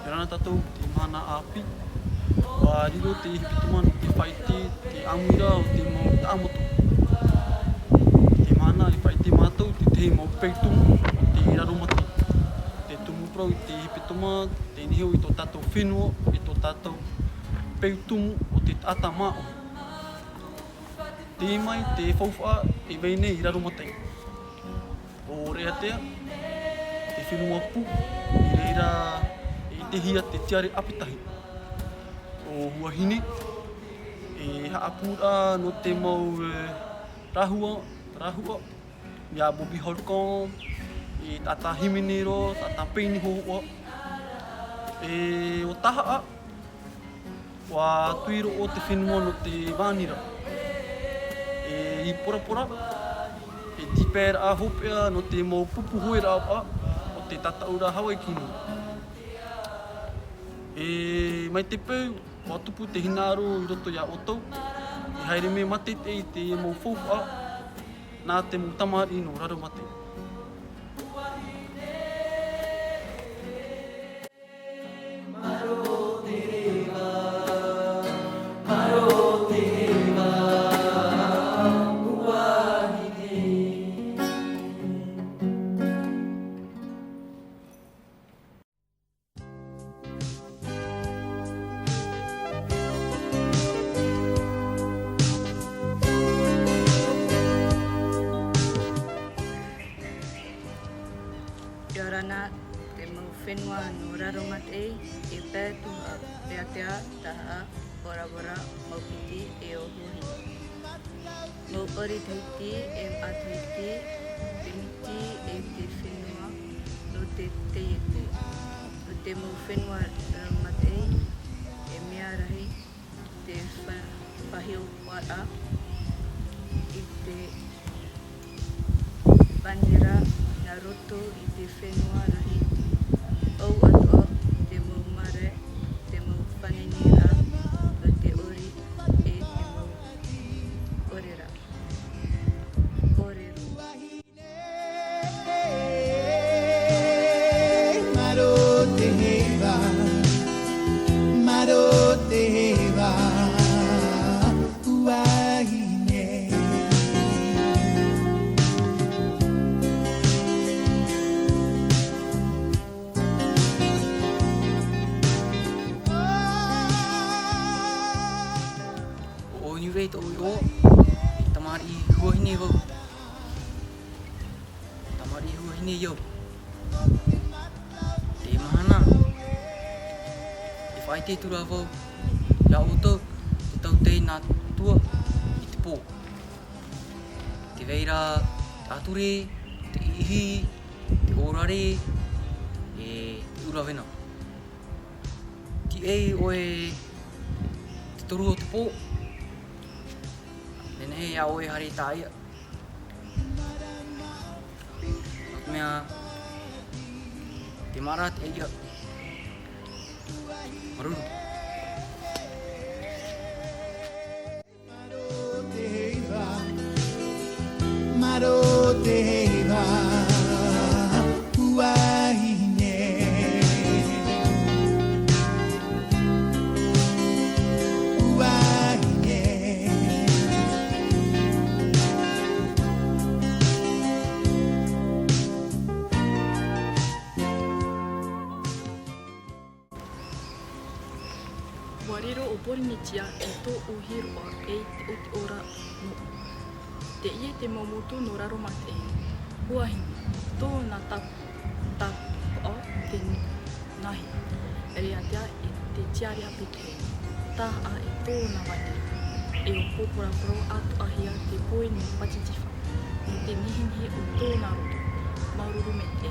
Yarana tatou te mana api. Wa riro te hipituman te whaiti, te amira o te mo taamotu. Te mana i whaiti mātou te te mo peitungu o te iraromati. Te tumuprau i te hipituma, te nihio i tō tātou whenua, i tō tātou peitungu o te tata mao. Te mai te whauwha i weine i raromatai. O rea tea, te whenua pu, i reira i te hia te tiare apitahi. O huahine, e haapura no te mau rahua, ia Bobby Holcomb, i tata Himenero, tata Peini Hoa, e o taha wa tuiro o te whenua no te Vanira. E i porapora, e tipera a hopea no te mau pupu hoera o te tata ura Hawaii kino. E mai te peu, wa tupu te hinaro i roto ia otau, e haere me mate te i te mau whauwha, nā te mau tamari no raromate. Yorana te mau whenua no raromate e pētua reatea taha bora mau piti e o huhi. Mau ori teiti e atuiti, piniti e te whenua no te teiete. No te mau whenua raromate e mea rahi te whahio wara i te bandera na roto i te whenua rahi. Au atua te mau mare, te mau whanenira, o te ori e te mau orera. Orero. O niwei tō i o, i tamari huahine wau. Tamari huahine iau. Te mahana. E whai te tura wau. Ia oto, te tau tei nā tua i te pō. Te weira, te ature, te ihi, te orare, e te urawena. Ti ei oe te toru o te pō. Nene a oe hari tāia. Mea, te mara te eia. Maruru. Maroteva, uahine. Wariro o Porimitia e tō uhiroa e o te ora no. Te ie te momotu no raromate. Huahine, tōna tapao te nahi. Rea tea e te tiare apike. Taha e tōna wate. E o pōpura atu ahia te poe ni Patitifa. No te nihinihi o tōna roto. Maururu me te.